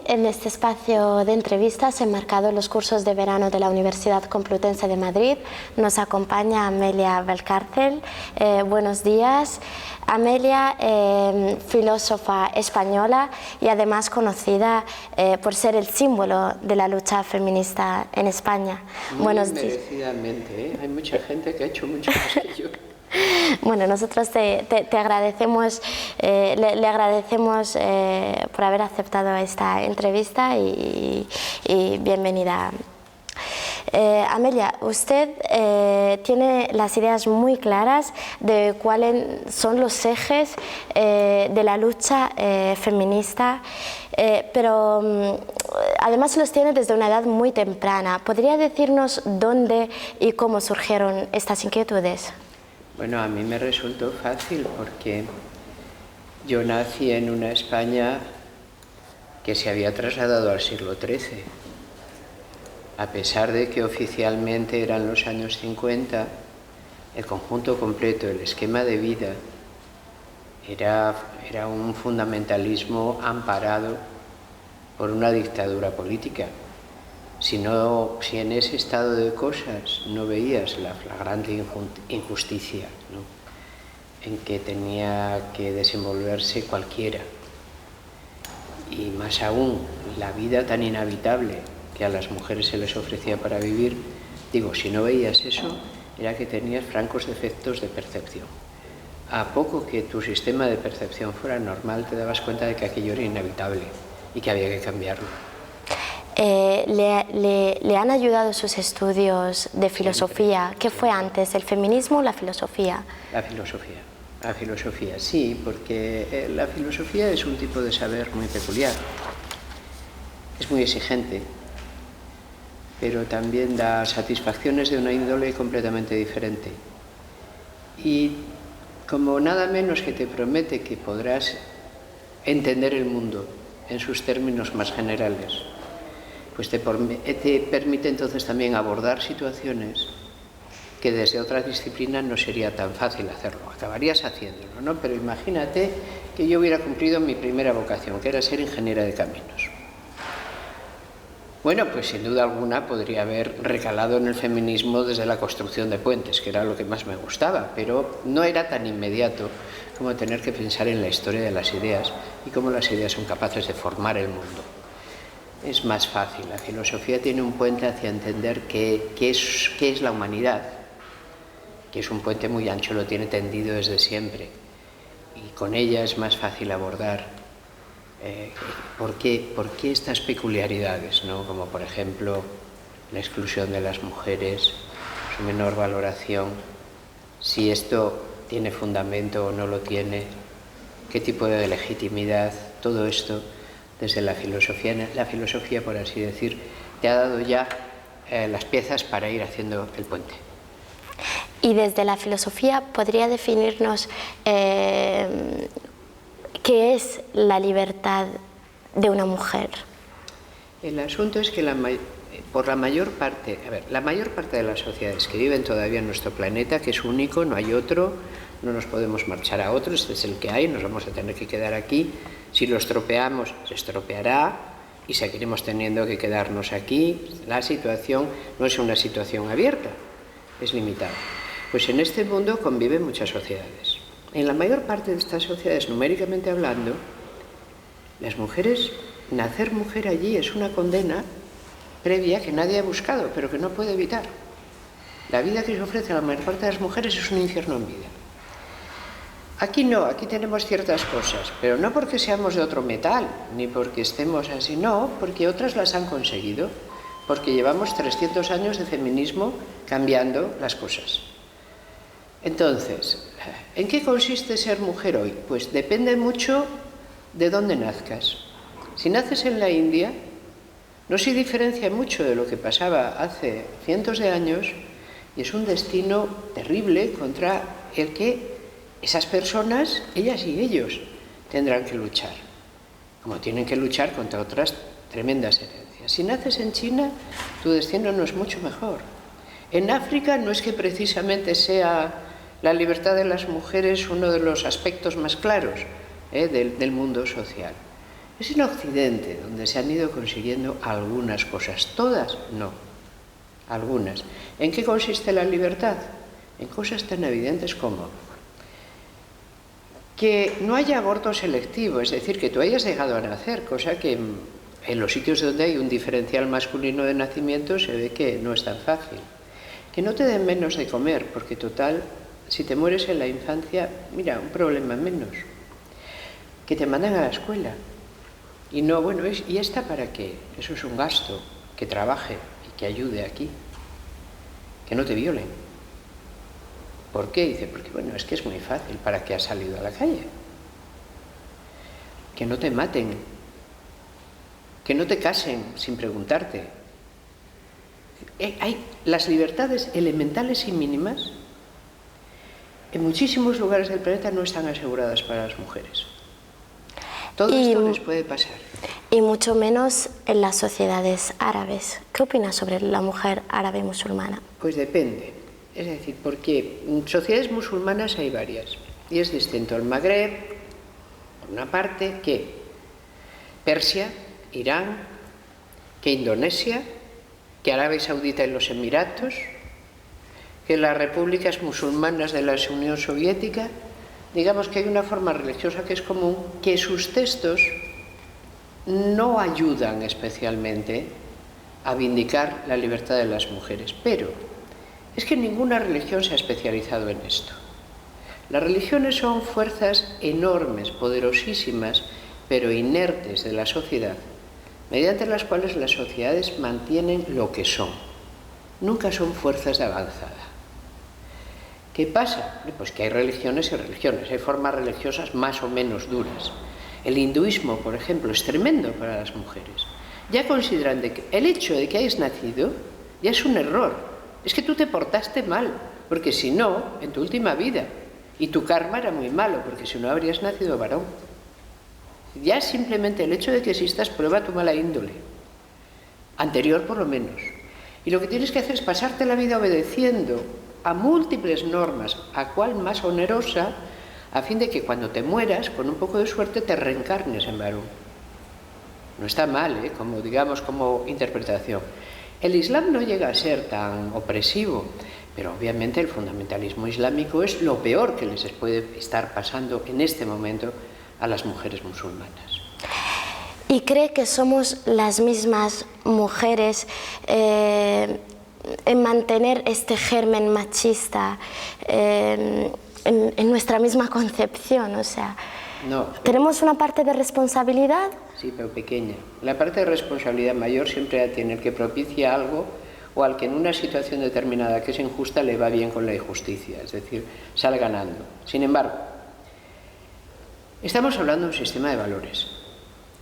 en este espacio de entrevistas enmarcado en los cursos de verano de la Universidad Complutense de Madrid nos acompaña Amelia Valcárcel. Buenos días. Amelia, filósofa española y además conocida por ser el símbolo de la lucha feminista en España. Muy merecidamente, ¿eh? Hay mucha gente que ha hecho mucho más que yo. Bueno, nosotros te agradecemos, le agradecemos por haber aceptado esta entrevista y bienvenida. Amelia, usted tiene las ideas muy claras de cuáles son los ejes de la lucha feminista, pero además los tiene desde una edad muy temprana. ¿Podría decirnos dónde y cómo surgieron estas inquietudes? Bueno, a mí me resultó fácil porque yo nací en una España que se había trasladado al siglo XIII. A pesar de que oficialmente eran los años 50, el conjunto completo, el esquema de vida, era un fundamentalismo amparado por una dictadura política. Si en ese estado de cosas no veías la flagrante injusticia, ¿no?, en que tenía que desenvolverse cualquiera, y más aún la vida tan inhabitable que a las mujeres se les ofrecía para vivir, si no veías eso, era que tenías francos defectos de percepción. A poco que tu sistema de percepción fuera normal, te dabas cuenta de que aquello era inevitable y que había que cambiarlo. ¿Le han ayudado sus estudios de filosofía? ¿Qué fue antes, el feminismo o la filosofía? La filosofía, sí, porque la filosofía es un tipo de saber muy peculiar. Es muy exigente, pero también da satisfacciones de una índole completamente diferente. Y como nada menos que te promete que podrás entender el mundo en sus términos más generales, pues te permite entonces también abordar situaciones que desde otra disciplina no sería tan fácil hacerlo. Acabarías haciéndolo, ¿no? Pero imagínate que yo hubiera cumplido mi primera vocación, que era ser ingeniera de caminos. Bueno, pues sin duda alguna podría haber recalado en el feminismo desde la construcción de puentes, que era lo que más me gustaba, pero no era tan inmediato como tener que pensar en la historia de las ideas y cómo las ideas son capaces de formar el mundo. Es más fácil. La filosofía tiene un puente hacia entender qué es la humanidad, que es un puente muy ancho, lo tiene tendido desde siempre, y con ella es más fácil abordar por qué estas peculiaridades, ¿no? Como por ejemplo la exclusión de las mujeres, su menor valoración, si esto tiene fundamento o no lo tiene, qué tipo de legitimidad, todo esto desde la filosofía, por así decir, te ha dado ya las piezas para ir haciendo el puente. Y desde la filosofía, ¿podría definirnos qué es la libertad de una mujer? El asunto es que la mayor parte de las sociedades que viven todavía en nuestro planeta, que es único, no hay otro, no nos podemos marchar a otro, este es el que hay, nos vamos a tener que quedar aquí. Si lo estropeamos, se estropeará y seguiremos teniendo que quedarnos aquí. La situación no es una situación abierta, es limitada. Pues en este mundo conviven muchas sociedades. En la mayor parte de estas sociedades, numéricamente hablando, las mujeres, nacer mujer allí es una condena previa que nadie ha buscado, pero que no puede evitar. La vida que se ofrece a la mayor parte de las mujeres es un infierno en vida. Aquí no, aquí tenemos ciertas cosas, pero no porque seamos de otro metal, ni porque estemos así, no, porque otras las han conseguido, porque llevamos 300 años de feminismo cambiando las cosas. Entonces, ¿en qué consiste ser mujer hoy? Pues depende mucho de dónde nazcas. Si naces en la India, no se diferencia mucho de lo que pasaba hace cientos de años, y es un destino terrible contra el que esas personas, ellas y ellos, tendrán que luchar, como tienen que luchar contra otras tremendas herencias. Si naces en China, tu destino no es mucho mejor. En África no es que precisamente sea la libertad de las mujeres uno de los aspectos más claros del mundo social. Es en Occidente donde se han ido consiguiendo algunas cosas, todas no, algunas. ¿En qué consiste la libertad? En cosas tan evidentes como que no haya aborto selectivo, es decir, que tú hayas dejado a nacer, cosa que en los sitios donde hay un diferencial masculino de nacimiento se ve que no es tan fácil. Que no te den menos de comer, porque total, si te mueres en la infancia, mira, un problema menos. Que te mandan a la escuela. Y no, bueno, ¿y esta para qué? Eso es un gasto, que trabaje y que ayude aquí. Que no te violen. ¿Por qué? Dice, porque bueno, es que es muy fácil, ¿para qué has salido a la calle? Que no te maten, que no te casen sin preguntarte. Hay las libertades elementales y mínimas, en muchísimos lugares del planeta no están aseguradas para las mujeres. Todo esto les puede pasar. Y mucho menos en las sociedades árabes. ¿Qué opinas sobre la mujer árabe musulmana? Pues depende. Es decir, porque en sociedades musulmanas hay varias. Y es distinto el Magreb, por una parte, que Persia, Irán, que Indonesia, que Arabia Saudita y los Emiratos, que las repúblicas musulmanas de la Unión Soviética. Digamos que hay una forma religiosa que es común, que sus textos no ayudan especialmente a vindicar la libertad de las mujeres, pero es que ninguna religión se ha especializado en esto. Las religiones son fuerzas enormes, poderosísimas, pero inertes de la sociedad, mediante las cuales las sociedades mantienen lo que son. Nunca son fuerzas de avanzada. ¿Qué pasa? Pues que hay religiones y religiones, hay formas religiosas más o menos duras. El hinduismo, por ejemplo, es tremendo para las mujeres. Ya consideran que el hecho de que hayas nacido ya es un error. Es que tú te portaste mal, porque si no, en tu última vida, y tu karma era muy malo, porque si no habrías nacido varón. Ya simplemente el hecho de que existas prueba tu mala índole, anterior por lo menos. Y lo que tienes que hacer es pasarte la vida obedeciendo a múltiples normas, a cual más onerosa, a fin de que cuando te mueras, con un poco de suerte, te reencarnes en varón. No está mal, como interpretación. El Islam no llega a ser tan opresivo, pero obviamente el fundamentalismo islámico es lo peor que les puede estar pasando en este momento a las mujeres musulmanas. ¿Y cree que somos las mismas mujeres en mantener este germen machista en nuestra misma concepción? O sea, no, ¿tenemos una parte de responsabilidad? Sí, pero pequeña. La parte de responsabilidad mayor siempre la tiene el que propicia algo o al que en una situación determinada que es injusta le va bien con la injusticia, es decir, sale ganando. Sin embargo, estamos hablando de un sistema de valores.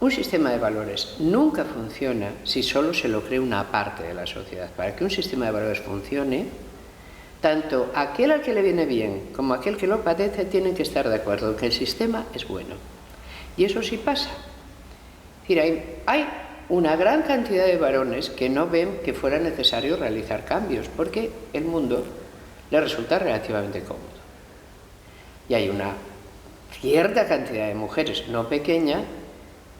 Un sistema de valores nunca funciona si solo se lo cree una parte de la sociedad. Para que un sistema de valores funcione, tanto aquel al que le viene bien como aquel que lo padece tienen que estar de acuerdo en que el sistema es bueno. Y eso sí pasa. Es decir, hay una gran cantidad de varones que no ven que fuera necesario realizar cambios porque el mundo les resulta relativamente cómodo. Y hay una cierta cantidad de mujeres, no pequeña,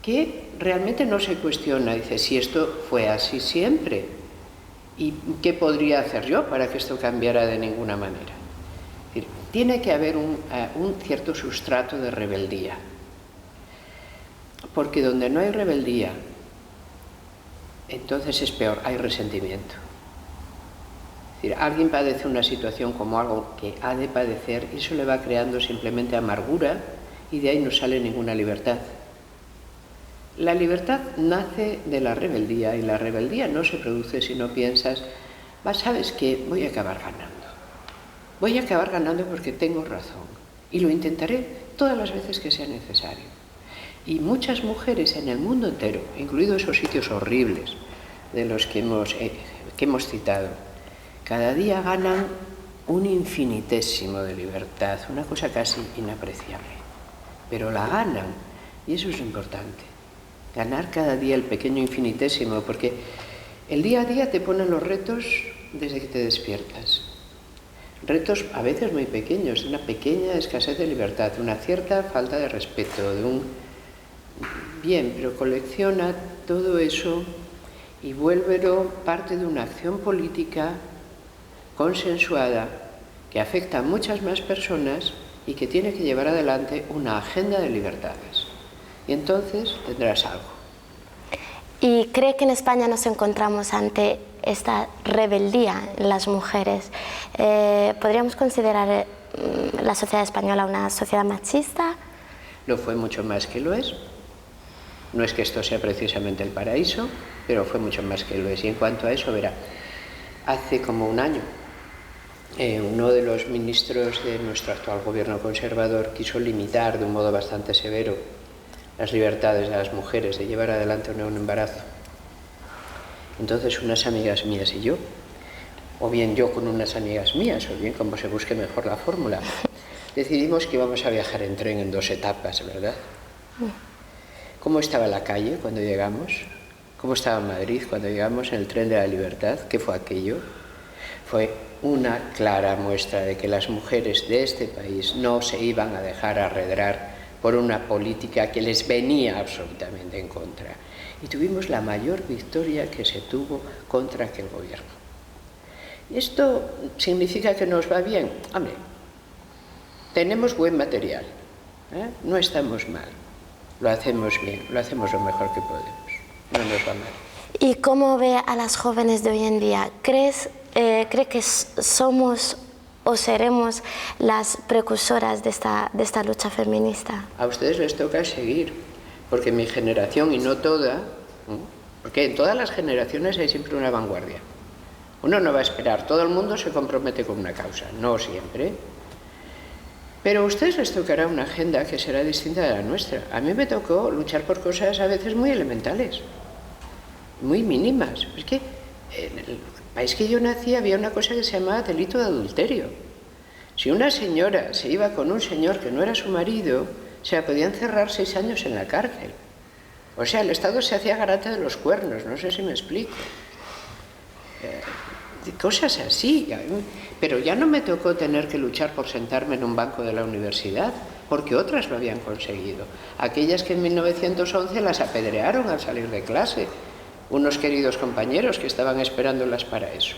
que realmente no se cuestiona, dice, si esto fue así siempre, ¿y qué podría hacer yo para que esto cambiara de ninguna manera? Es decir, tiene que haber un cierto sustrato de rebeldía, porque donde no hay rebeldía, entonces es peor, hay resentimiento. Es decir, alguien padece una situación como algo que ha de padecer y eso le va creando simplemente amargura y de ahí no sale ninguna libertad. La libertad nace de la rebeldía y la rebeldía no se produce si no piensas, ¿sabes qué? Voy a acabar ganando. Voy a acabar ganando porque tengo razón y lo intentaré todas las veces que sea necesario. Y muchas mujeres en el mundo entero, incluidos esos sitios horribles de los que hemos citado, cada día ganan un infinitésimo de libertad, una cosa casi inapreciable. Pero la ganan y eso es lo importante. Ganar cada día el pequeño infinitésimo, porque el día a día te ponen los retos desde que te despiertas. Retos a veces muy pequeños, de una pequeña escasez de libertad, de una cierta falta de respeto, de Bien, pero colecciona todo eso y vuélvelo parte de una acción política consensuada que afecta a muchas más personas y que tiene que llevar adelante una agenda de libertades. Y entonces tendrás algo. ¿Y cree que en España nos encontramos ante esta rebeldía en las mujeres? ¿Podríamos considerar la sociedad española una sociedad machista? Lo fue mucho más que lo es. No es que esto sea precisamente el paraíso, pero fue mucho más que lo es. Y en cuanto a eso, verá, hace como un año, uno de los ministros de nuestro actual gobierno conservador quiso limitar de un modo bastante severo las libertades de las mujeres de llevar adelante un embarazo. Entonces unas amigas mías y yo, o bien yo con unas amigas mías, o bien como se busque mejor la fórmula, decidimos que íbamos a viajar en tren en 2 etapas, ¿verdad? ¿Cómo estaba la calle cuando llegamos? ¿Cómo estaba Madrid cuando llegamos en el tren de la libertad? ¿Qué fue aquello? Fue una clara muestra de que las mujeres de este país no se iban a dejar arredrar por una política que les venía absolutamente en contra. Y tuvimos la mayor victoria que se tuvo contra aquel gobierno. ¿Esto significa que nos va bien? Hombre, tenemos buen material, no estamos mal, lo hacemos bien, lo hacemos lo mejor que podemos, no nos va mal. ¿Y cómo ve a las jóvenes de hoy en día? ¿Cree que somos o seremos las precursoras de esta lucha feminista? A ustedes les toca seguir, porque mi generación, y no toda, porque en todas las generaciones hay siempre una vanguardia. Uno no va a esperar, todo el mundo se compromete con una causa, no siempre. Pero a ustedes les tocará una agenda que será distinta de la nuestra. A mí me tocó luchar por cosas a veces muy elementales, muy mínimas. Es que en el país que yo nací había una cosa que se llamaba delito de adulterio. Si una señora se iba con un señor que no era su marido, se la podían encerrar 6 años en la cárcel. O sea, el Estado se hacía garante de los cuernos, no sé si me explico. Cosas así. Pero ya no me tocó tener que luchar por sentarme en un banco de la universidad, porque otras lo habían conseguido. Aquellas que en 1911 las apedrearon al salir de clase, unos queridos compañeros que estaban esperándolas para eso.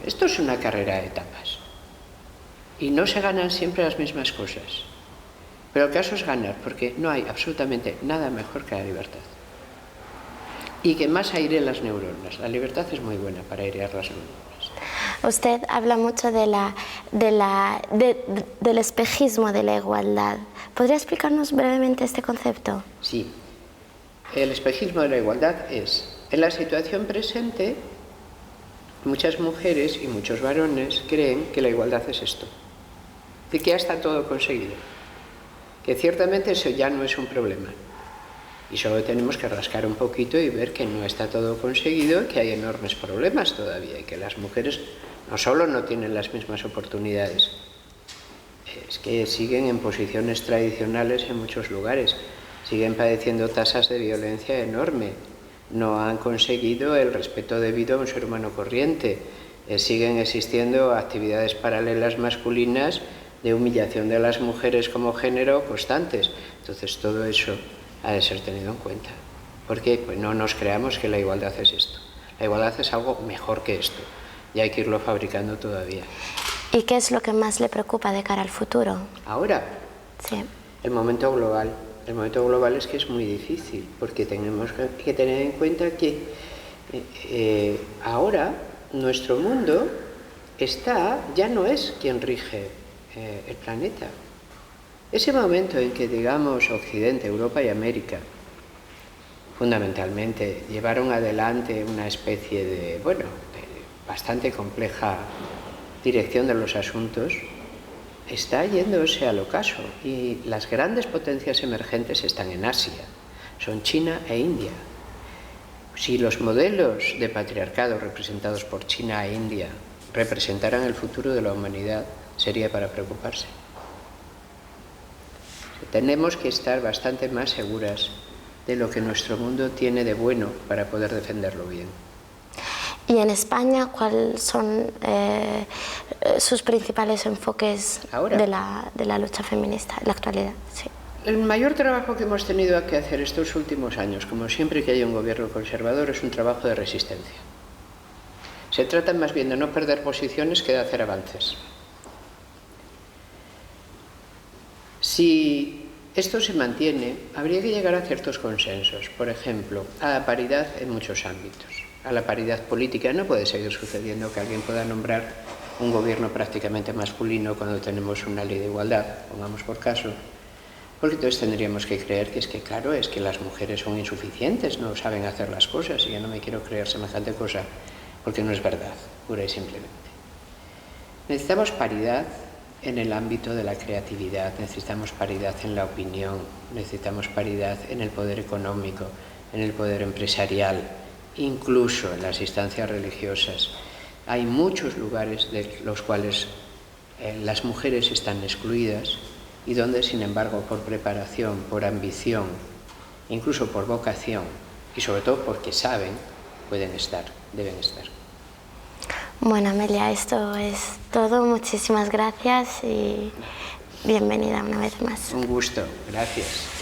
Esto es una carrera de etapas. Y no se ganan siempre las mismas cosas. Pero el caso es ganar, porque no hay absolutamente nada mejor que la libertad. Y que más aire las neuronas. La libertad es muy buena para airear las neuronas. Usted habla mucho del espejismo de la igualdad. ¿Podría explicarnos brevemente este concepto? Sí. El espejismo de la igualdad es, en la situación presente, muchas mujeres y muchos varones creen que la igualdad es esto, de que ya está todo conseguido, que ciertamente eso ya no es un problema. Y solo tenemos que rascar un poquito y ver que no está todo conseguido, que hay enormes problemas todavía y que las mujeres no solo no tienen las mismas oportunidades, es que siguen en posiciones tradicionales en muchos lugares, siguen padeciendo tasas de violencia enorme, no han conseguido el respeto debido a un ser humano corriente, siguen existiendo actividades paralelas masculinas de humillación de las mujeres como género constantes. Entonces todo eso ha de ser tenido en cuenta. ¿Por qué? Pues no nos creamos que la igualdad es esto. La igualdad es algo mejor que esto y hay que irlo fabricando todavía. ¿Y qué es lo que más le preocupa de cara al futuro? Ahora, sí. El momento global. El momento global es que es muy difícil porque tenemos que tener en cuenta que ahora nuestro mundo ya no es quien rige el planeta. Ese momento en que, digamos, Occidente, Europa y América, fundamentalmente, llevaron adelante una especie de bastante compleja dirección de los asuntos, está yéndose al ocaso y las grandes potencias emergentes están en Asia, son China e India. Si los modelos de patriarcado representados por China e India representaran el futuro de la humanidad, sería para preocuparse. Tenemos que estar bastante más seguras de lo que nuestro mundo tiene de bueno para poder defenderlo bien. ¿Y en España cuáles son sus principales enfoques de la lucha feminista en la actualidad? Sí. El mayor trabajo que hemos tenido que hacer estos últimos años, como siempre que hay un gobierno conservador, es un trabajo de resistencia. Se trata más bien de no perder posiciones que de hacer avances. Si esto se mantiene, habría que llegar a ciertos consensos. Por ejemplo, a la paridad en muchos ámbitos. A la paridad política. No puede seguir sucediendo que alguien pueda nombrar un gobierno prácticamente masculino cuando tenemos una ley de igualdad, pongamos por caso. Porque entonces tendríamos que creer que claro, es que las mujeres son insuficientes, no saben hacer las cosas, y yo no me quiero creer semejante cosa, porque no es verdad, pura y simplemente. Necesitamos paridad en el ámbito de la creatividad, necesitamos paridad en la opinión, necesitamos paridad en el poder económico, en el poder empresarial, incluso en las instancias religiosas. Hay muchos lugares de los cuales las mujeres están excluidas y donde, sin embargo, por preparación, por ambición, incluso por vocación y sobre todo porque saben, pueden estar, deben estar. Bueno, Amelia, esto es todo. Muchísimas gracias y bienvenida una vez más. Un gusto, gracias.